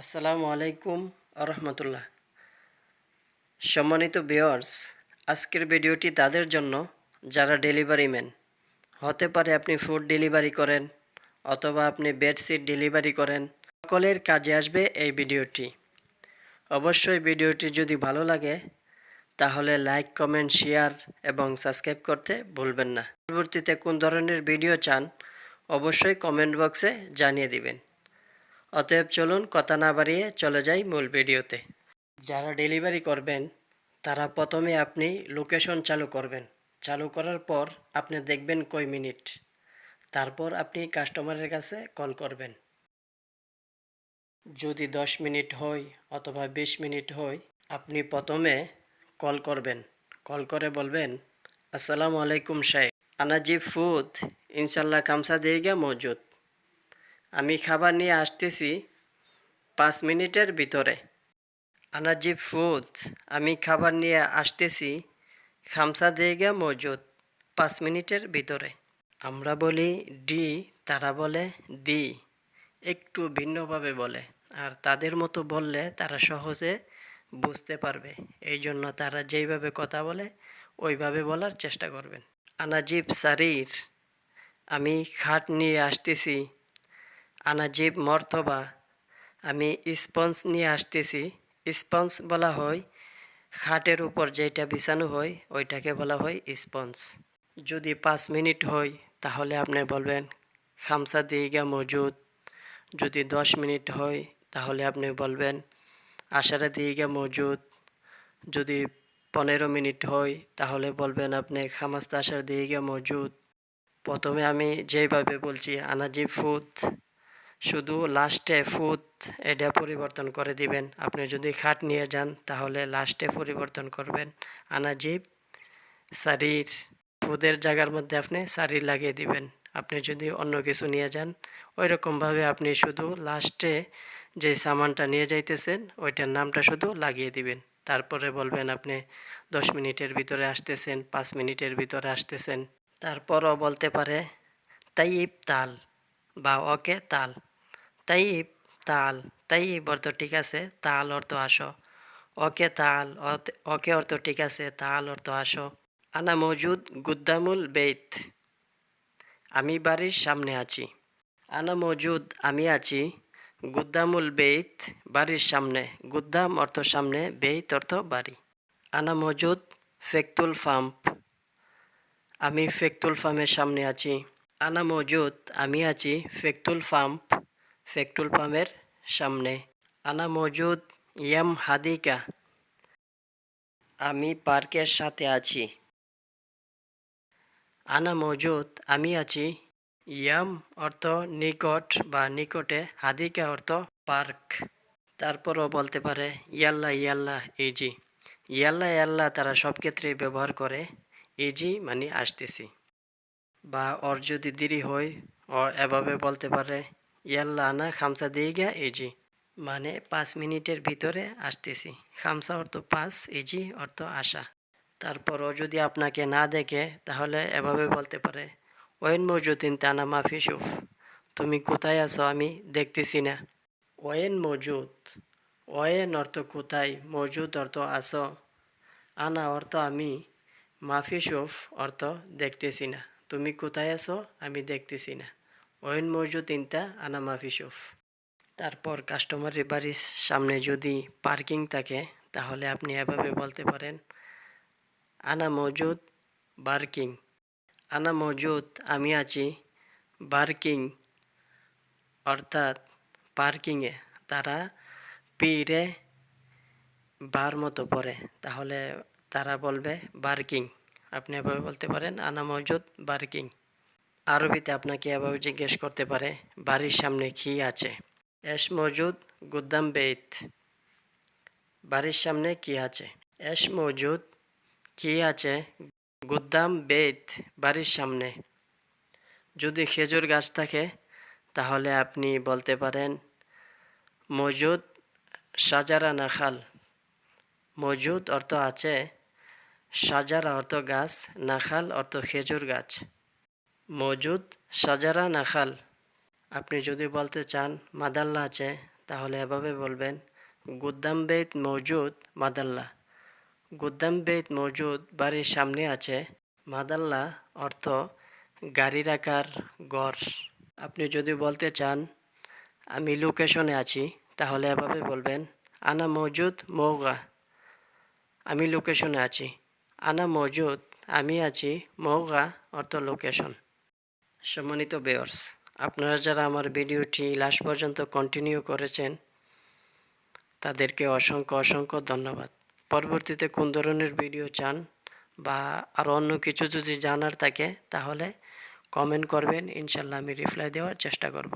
আসসালামু আলাইকুম আরহামতুল্লাহ। সম্মানিত ভিউয়ার্স, আজকের ভিডিওটি তাদের জন্য যারা ডেলিভারি ম্যান। হতে পারে আপনি ফুড ডেলিভারি করেন অথবা আপনি বেডশিট ডেলিভারি করেন, সকলের কাজে আসবে এই ভিডিওটি। অবশ্যই ভিডিওটি যদি ভালো লাগে তাহলে লাইক, কমেন্ট, শেয়ার এবং সাবস্ক্রাইব করতে ভুলবেন না। পরবর্তীতে কোন ধরনের ভিডিও চান অবশ্যই কমেন্ট বক্সে জানিয়ে দিবেন। অতএব চলুন কথা না বাড়িয়ে চলে যাই মূল ভিডিওতে। যারা ডেলিভারি করবেন তারা প্রথমে আপনি লোকেশন চালু করবেন। চালু করার পর আপনি দেখবেন কয় মিনিট, তারপর আপনি কাস্টমারের কাছে কল করবেন। যদি 10 মিনিট হয় অথবা 20 মিনিট হয়, আপনি প্রথমে কল করবেন। কল করে বলবেন, আসসালামু আলাইকুম শাইখ, আনা জি ফুড ইনশাল্লাহ কামসা দেগা মজুদ। আমি খাবার নিয়ে আসতেছি 5 মিনিটের ভিতরে। আনাজিব ফুড, আমি খাবার নিয়ে আসতেছি, খামসা দেগা মজুদ, 5 মিনিটের ভিতরে। আমরা বলি ডি, তারা বলে দি, একটু ভিন্নভাবে বলে। আর তাদের মতো বললে তারা সহজে বুঝতে পারবে, এই জন্য তারা যেইভাবে কথা বলে ওইভাবে বলার চেষ্টা করবেন। আনাজিব সারির, আমি খাট নিয়ে আসতেছি। আনাজিব মর্তবা, আমি স্পঞ্জ নিয়ে আসতেছি। স্পঞ্জ বলা হয় খাটের উপর যেটা বিছানো হয় ওইটাকে বলা হয় স্পঞ্জ। যদি 5 মিনিট হয় তাহলে আপনি বলবেন খামসা দিগা মজুদ। যদি 10 মিনিট হয় তাহলে আপনি বলবেন আশারা দিগা মজুদ। যদি 15 মিনিট হয় তাহলে বলবেন আপনি খামাস্তা আশার দিগা মজুদ। প্রথমে আমি যেভাবে বলছি আনাজি ফুড, শুধু লাস্টে ফুড এটা পরিবর্তন করে দিবেন। আপনি যদি খাট নিয়ে যান তাহলে লাস্টে পরিবর্তন করবেন আনাজিব সারির। ফুদের জায়গার মধ্যে আপনি সারির লাগিয়ে দিবেন। আপনি যদি অন্য কিছু নিয়ে যান ওই রকমভাবে আপনি শুধু লাস্টে যে সামানটা নিয়ে যাইতেছেন ওইটার নামটা শুধু লাগিয়ে দিবেন। তারপরে বলবেন আপনি 10 মিনিটের ভিতরে আসতেছেন, 5 মিনিটের ভিতরে আসতেছেন। তারপরও বলতে পারে তাইব তাল বা ওকে তাল। তাইব তাল, তাইব অর্থ ঠিক আছে, তাল অর্থ আসো। ওকে তাল, ওকে অর্থ ঠিক আছে, তাল অর্থ আসো। আনা মজুদ গুদ্দামুল বেত, আমি বাড়ির সামনে আছি। আনা মজুদ, আমি আছি। গুদ্দামুল বেত, বাড়ির সামনে। গুদ্দাম অর্থ সামনে, বেত অর্থ বাড়ি। আনা মজুদ ফেকতুল ফাম্প, আমি ফেকতুল ফার্মের সামনে আছি। আনা মজুদ, আমি আছি। ফেকতুল ফাম্প, ফেকতুল ফার্মের সামনে। আনা মজুদ ইয়াম হাদিকা, আমি পার্কের সাথে আছি। আনা মজুদ, আমি আছি। ইয়াম অর্থ নিকট বা নিকটে, হাদিকা অর্থ পার্ক। তারপরও বলতে পারে ইয়াল্লা ইয়াল্লা ইজি। ইয়াল্লা ইয়াল্লা তারা সব ক্ষেত্রেই ব্যবহার করে। ইজি মানে আসতেছি। বা ওর যদি দেরি হয় ও এভাবে বলতে পারে ইয়াল্লা আনা খামসা দিগা ইজি, মানে 5 মিনিটের ভিতরে আসতেছি। খামসা অর্থ 5, ইজি অর্থ আসা। তারপরও যদি আপনাকে না দেখে তাহলে এভাবে বলতে পারে ওয়েন মজুদিন তানা মাফি সুফ, তুমি কোথায় আছো আমি দেখতেছি না। ওয়েন মজুদ, ওয়েন অর্থ কোথায়, মজুদ অর্থ আসো, আনা অর্থ আমি, মাফি সুফ অর্থ দেখতেছি না। তুমি কোথায় আছো আমি দেখতেছি না। ওয়েন মজুদ ইনতা আনা মাফি সুফ। তারপর কাস্টমারের বাড়ির সামনে যদি পার্কিং থাকে তাহলে আপনি এভাবে বলতে পারেন আনা মজুদ বার্কিং। আনা মজুদ, আমি আছি। বার্কিং অর্থাৎ পার্কিংয়ে, তারা পিরে বার মতো পড়ে তাহলে তারা বলবে বার্কিং। আপনি এভাবে বলতে পারেন আনা মজুদ বার্কিং। আরবিতে আপনাকে এভাবে জিজ্ঞেস করতে পারে বাড়ির সামনে কি আছে। এস মজুদ গুদ্দাম বেত, বাড়ির সামনে কি আছে। এস মজুদ, কি আছে, গুদ্দাম বেত, বাড়ির সামনে। যদি খেজুর গাছ থাকে তাহলে আপনি বলতে পারেন মজুদ সাজারা নাখাল। মজুদ অর্থ আছে, সাজারা অর্থ গাছ, নাখাল অর্থ খেজুর গাছ। মজুদ সাজারা নাখাল। আপনি যদি বলতে চান মাদাল্লা আছে তাহলে এভাবে বলবেন গুদ্দাম বেত মৌজুদ মাদাল্লা। গুদ্দাম বেত মৌজুদ বাড়ির সামনে আছে। মাদাল্লা অর্থ গাড়ি রাখার ঘর। আপনি যদি বলতে চান আমি লোকেশনে আছি, তাহলে এভাবে বলবেন আনা মৌজুদ মৌগা। আমি লোকেশনে আছি। আনা মৌজুদ আমি আছি, মৌগা অর্থ লোকেশন। সম্মানিত ভিউয়ার্স, আপনারা যারা আমার ভিডিওটি লাস্ট পর্যন্ত কন্টিনিউ করেছেন তাদেরকে অসংখ্য অসংখ্য ধন্যবাদ। পরবর্তীতে কোন ধরনের ভিডিও চান বা আরও অন্য কিছু যদি জানার থাকে তাহলে কমেন্ট করবেন, ইনশাল্লাহ আমি রিপ্লাই দেওয়ার চেষ্টা করব।